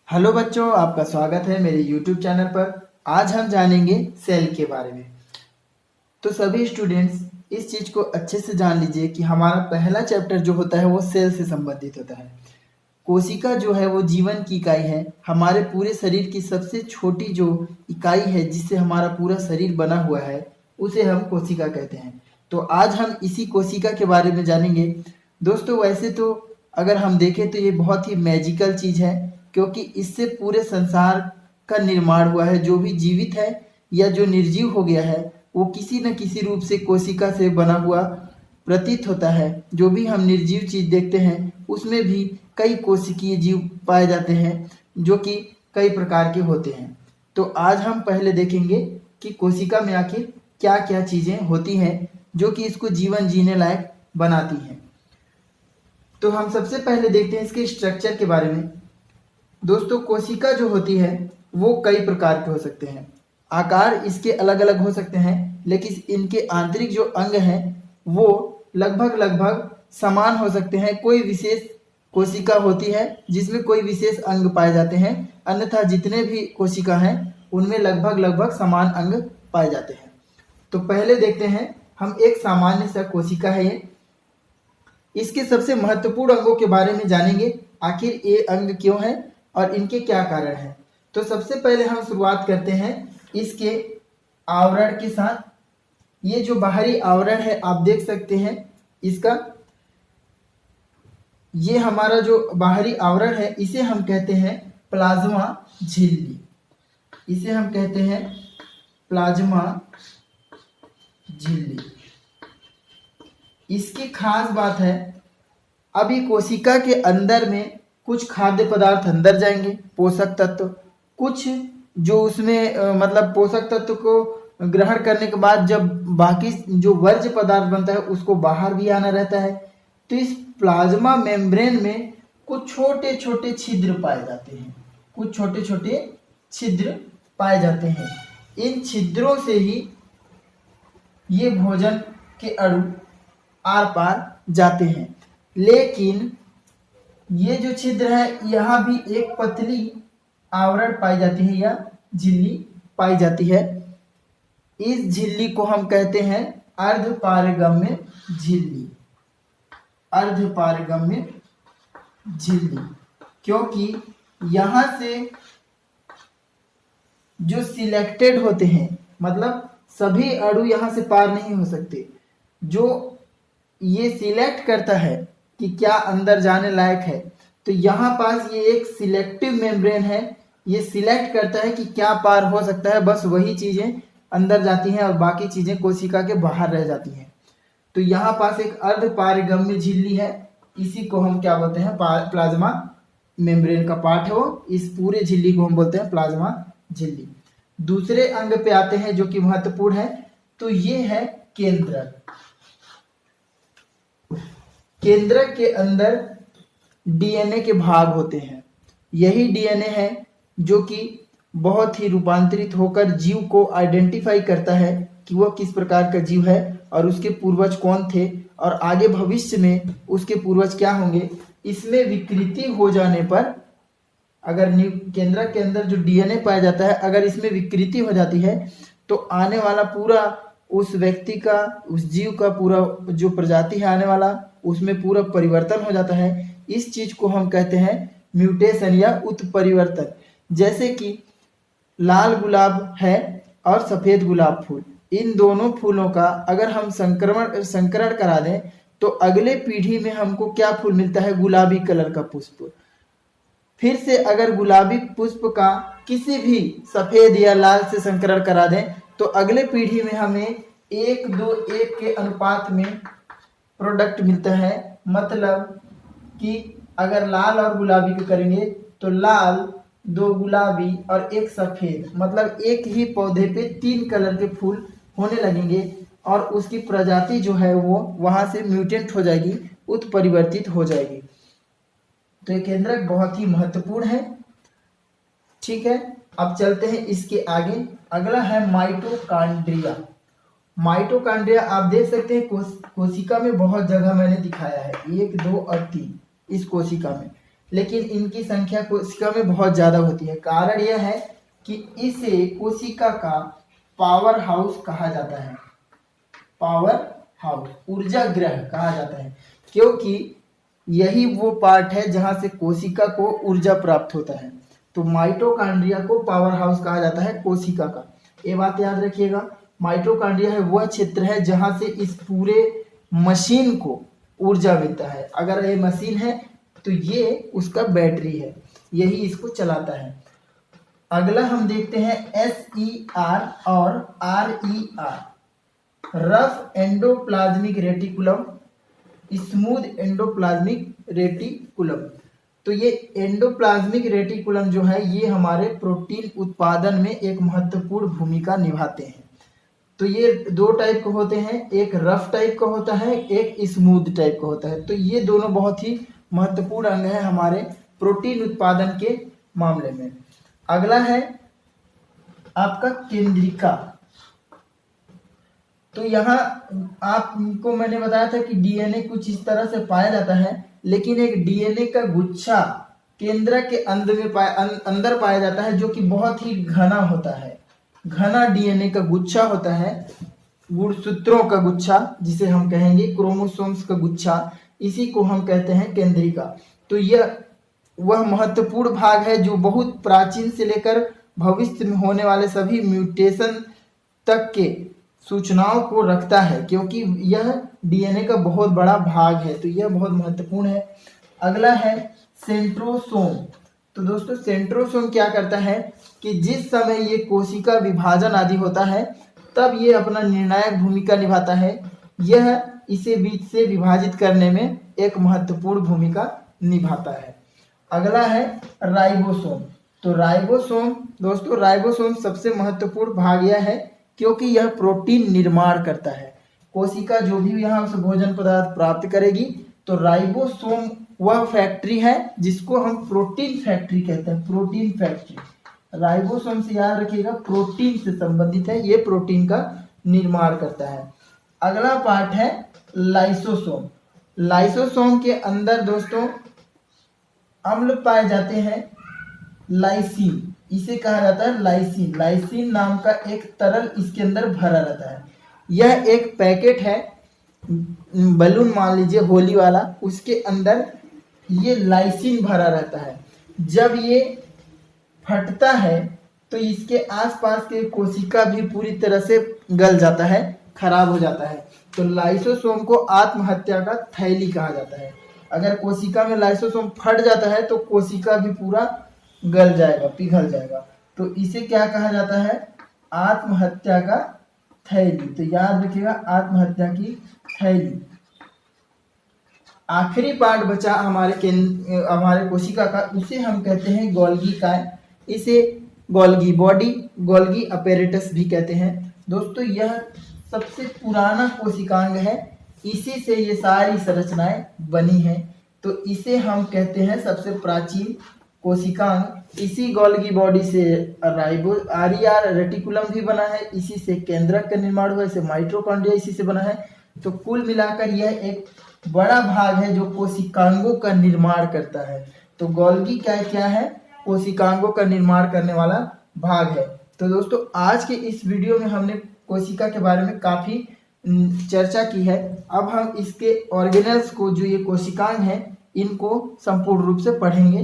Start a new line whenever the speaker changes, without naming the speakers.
Hello बच्चों, आपका स्वागत है मेरे YouTube चैनल पर। आज हम जानेंगे सेल के बारे में। तो सभी स्टूडेंट्स इस चीज़ को अच्छे से जान लीजिए कि हमारा पहला चैप्टर जो होता है वो सेल से संबंधित होता है। कोशिका जो है वो जीवन की इकाई है। हमारे पूरे शरीर की सबसे छोटी जो इकाई है जिससे हमारा पूरा शरीर बना हुआ है उसे हम कोशिका कहते हैं। तो आज हम इसी कोशिका के बारे में जानेंगे। दोस्तों, वैसे तो अगर हम देखें तो ये बहुत ही मैजिकल चीज़ है, क्योंकि इससे पूरे संसार का निर्माण हुआ है। जो भी जीवित है या जो निर्जीव हो गया है वो किसी न किसी रूप से कोशिका से बना हुआ प्रतीत होता है। जो भी हम निर्जीव चीज देखते हैं उसमें भी कई कोशिकीय जीव पाए जाते हैं जो कि कई प्रकार के होते हैं। तो आज हम पहले देखेंगे कि कोशिका में आखिर क्या क्या चीजें होती हैं जो कि इसको जीवन जीने लायक बनाती हैं। तो हम सबसे पहले देखते हैं इसके स्ट्रक्चर के बारे में। दोस्तों, कोशिका जो होती है वो कई प्रकार के हो सकते हैं। आकार इसके अलग अलग हो सकते हैं, लेकिन इनके आंतरिक जो अंग हैं वो लगभग समान हो सकते हैं। कोई विशेष कोशिका होती है जिसमें कोई विशेष अंग पाए जाते हैं, अन्यथा जितने भी कोशिका हैं उनमें लगभग समान अंग पाए जाते हैं। तो पहले देखते हैं हम एक सामान्य सा कोशिका है ये। इसके सबसे महत्वपूर्ण अंगों के बारे में जानेंगे, आखिर ये अंग क्यों है और इनके क्या कारण हैं। तो सबसे पहले हम शुरुआत करते हैं इसके आवरण के साथ। ये जो बाहरी आवरण है आप देख सकते हैं इसका, ये हमारा जो बाहरी आवरण है इसे हम कहते हैं प्लाज्मा झिल्ली। इसे हम कहते हैं प्लाज्मा झिल्ली। इसकी खास बात है, अभी कोशिका के अंदर में कुछ खाद्य पदार्थ अंदर जाएंगे, पोषक तत्व, कुछ जो उसमें मतलब पोषक तत्व को ग्रहण करने के बाद जब बाकी जो वर्ज्य पदार्थ बनता है उसको बाहर भी आना रहता है। तो इस प्लाज्मा मेम्ब्रेन में कुछ छोटे छोटे छिद्र पाए जाते हैं, कुछ छोटे छोटे छिद्र पाए जाते हैं। इन छिद्रों से ही ये भोजन के अणु आर पार जाते हैं। लेकिन ये जो छिद्र है यहाँ भी एक पतली आवरण पाई जाती है या झिल्ली पाई जाती है। इस झिल्ली को हम कहते हैं अर्धपारगम्य झिल्ली। अर्धपारगम्य झिल्ली, क्योंकि यहाँ से जो सिलेक्टेड होते हैं, मतलब सभी अणु यहाँ से पार नहीं हो सकते। जो ये सिलेक्ट करता है कि क्या अंदर जाने लायक है, तो यहाँ पास ये एक सिलेक्टिव मेम्ब्रेन है। ये सिलेक्ट करता है कि क्या पार हो सकता है, बस वही चीजें अंदर जाती हैं और बाकी चीजें कोशिका के बाहर रह जाती हैं। तो यहाँ पास एक अर्धपारगम्य झिल्ली है, इसी को हम क्या बोलते हैं, प्लाज्मा मेम्ब्रेन का पार्ट है वो। इस पूरे झिल्ली को हम बोलते हैं प्लाज्मा झिल्ली। दूसरे अंग पे आते हैं जो कि महत्वपूर्ण है, तो ये है केंद्रक। केंद्रक के अंदर डीएनए के भाग होते हैं। यही डीएनए है जो कि बहुत ही रूपांतरित होकर जीव को आइडेंटिफाई करता है कि वह किस प्रकार का जीव है और उसके पूर्वज कौन थे और आगे भविष्य में उसके पूर्वज क्या होंगे। इसमें विकृति हो जाने पर, अगर केंद्रक के अंदर जो डीएनए पाया जाता है, अगर इसमें विकृति हो जाती है तो आने वाला पूरा उस व्यक्ति का, उस जीव का पूरा जो प्रजाति है आने वाला, उसमें पूरा परिवर्तन हो जाता है। इस चीज को हम कहते हैं म्यूटेशन या उत्परिवर्तन। जैसे कि लाल गुलाब है और सफेद गुलाब फूल, इन दोनों फूलों का अगर हम संकरण करा दें तो अगले पीढ़ी में हमको क्या फूल मिलता है, गुलाबी कलर का पुष्प। फिर से अगर गुलाबी पुष्प का किसी भी सफेद या लाल से संकरण करा दें तो अगले पीढ़ी में हमें 1:1 के अनुपात में प्रोडक्ट मिलता है। मतलब कि अगर लाल और गुलाबी को करेंगे तो लाल, 2 गुलाबी और 1 सफेद, मतलब एक ही पौधे पे 3 कलर के फूल होने लगेंगे और उसकी प्रजाति जो है वो वहां से म्यूटेंट हो जाएगी, उत्परिवर्तित हो जाएगी। तो ये केंद्रक बहुत ही महत्वपूर्ण है। ठीक है, अब चलते हैं इसके आगे। अगला है माइटोकॉन्ड्रिया। माइटोकॉन्ड्रिया आप देख सकते हैं कोशिका में बहुत जगह मैंने दिखाया है, 1, 2 और 3 इस कोशिका में। लेकिन इनकी संख्या कोशिका में बहुत ज्यादा होती है। कारण यह है कि इसे कोशिका का पावर हाउस कहा जाता है, पावर हाउस, ऊर्जा गृह कहा जाता है, क्योंकि यही वो पार्ट है जहां से कोशिका को ऊर्जा प्राप्त होता है। तो माइटोकॉन्ड्रिया को पावर हाउस कहा जाता है कोशिका का। ये बात याद रखिएगा, माइटोकॉन्ड्रिया है वह क्षेत्र है जहां से इस पूरे मशीन को ऊर्जा मिलता है। अगर ये मशीन है तो ये उसका बैटरी है, यही इसको चलाता है। अगला हम देखते हैं SER और RER, rough endoplasmic reticulum, smooth endoplasmic reticulum. तो ये एंडोप्लाज्मिक रेटिकुलम जो है ये हमारे प्रोटीन उत्पादन में एक महत्वपूर्ण भूमिका निभाते हैं। तो ये दो टाइप के होते हैं, एक रफ टाइप का होता है, एक स्मूथ टाइप का होता है। तो ये दोनों बहुत ही महत्वपूर्ण अंग है हमारे प्रोटीन उत्पादन के मामले में। अगला है आपका केंद्रिका। तो यहाँ आपको मैंने बताया था कि डीएनए कुछ इस तरह से पाया जाता है, लेकिन एक डीएनए का गुच्छा केंद्र के अंदर पाया जाता है, जो कि बहुत ही घना होता है। घना डीएनए का गुच्छा होता है, गुणसूत्रों का गुच्छा जिसे हम कहेंगे, क्रोमोसोम्स का गुच्छा, इसी को हम कहते हैं केंद्रिका। तो यह वह महत्वपूर्ण भाग है जो बहुत प्राचीन से लेकर भविष्य में होने वाले सभी म्यूटेशन तक के सूचनाओं को रखता है, क्योंकि यह डीएनए का बहुत बड़ा भाग है। तो यह बहुत महत्वपूर्ण है। अगला है सेंट्रोसोम। तो दोस्तों सेंट्रोसोम क्या करता है कि जिस समय ये कोशिका विभाजन आदि होता है तब ये अपना निर्णायक भूमिका निभाता है। यह इसे बीच से विभाजित करने में एक महत्वपूर्ण भूमिका निभाता है। अगला है राइबोसोम। तो राइबोसोम दोस्तों, राइबोसोम सबसे महत्वपूर्ण भाग यह है क्योंकि यह प्रोटीन निर्माण करता है। कोशिका जो भी यहाँ से भोजन पदार्थ प्राप्त करेगी, तो राइबोसोम वह फैक्ट्री है जिसको हम प्रोटीन फैक्ट्री कहते हैं, प्रोटीन फैक्ट्री। राइबोसोम से याद रखिएगा प्रोटीन से संबंधित है, ये प्रोटीन का निर्माण करता है। अगला पार्ट है लाइसोसोम। लाइसोसोम के अंदर दोस्तों अम्ल पाए जाते हैं, लाइसिन, इसे कहा जाता है लाइसिन। लाइसिन नाम का एक तरल इसके अंदर भरा रहता है। यह एक पैकेट है, बलून मान लीजिए होली वाला, उसके अंदर ये लाइसिन भरा रहता है। जब ये फटता है तो इसके आसपास के कोशिका भी पूरी तरह से गल जाता है, खराब हो जाता है। तो लाइसोसोम को आत्महत्या का थैली कहा जाता है। अगर कोशिका में लाइसोसोम फट जाता है तो कोशिका भी पूरा गल जाएगा, पिघल जाएगा। तो इसे क्या कहा जाता है? आत्महत्या का थैली। तो याद रखिएगा आत्महत्या की थैली। आखिरी पार्ट बचा हमारे कोशिका का, उसे हम कहते हैं गोल्गी काय। इसे गोल्गी बॉडी, गोल्गी अपैरेटस भी कहते हैं। दोस्तों यह सबसे पुराना कोशिकांग है, इसी से ये सारी संरचनाएं बनी हैं। तो इसे हम कहते हैं सबसे प्राचीन कोशिकांग। इसी गोल्गी बॉडी से आरईआर रेटिकुलम भी बना है, इसी से केंद्रक का निर्माण हुआ, इसे माइटोकॉन्ड्रिया इसी से बना है। तो कुल मिलाकर यह एक बड़ा भाग है जो कोशिकांगों का निर्माण करता है। तो गोल्गी क्या है? कोशिकांगों का निर्माण करने वाला भाग है। तो दोस्तों आज के इस वीडियो में हमने कोशिका के बारे में काफी चर्चा की है। अब हम इसके ऑर्गेनल्स को, जो ये कोशिकांग हैं, इनको संपूर्ण रूप से पढ़ेंगे।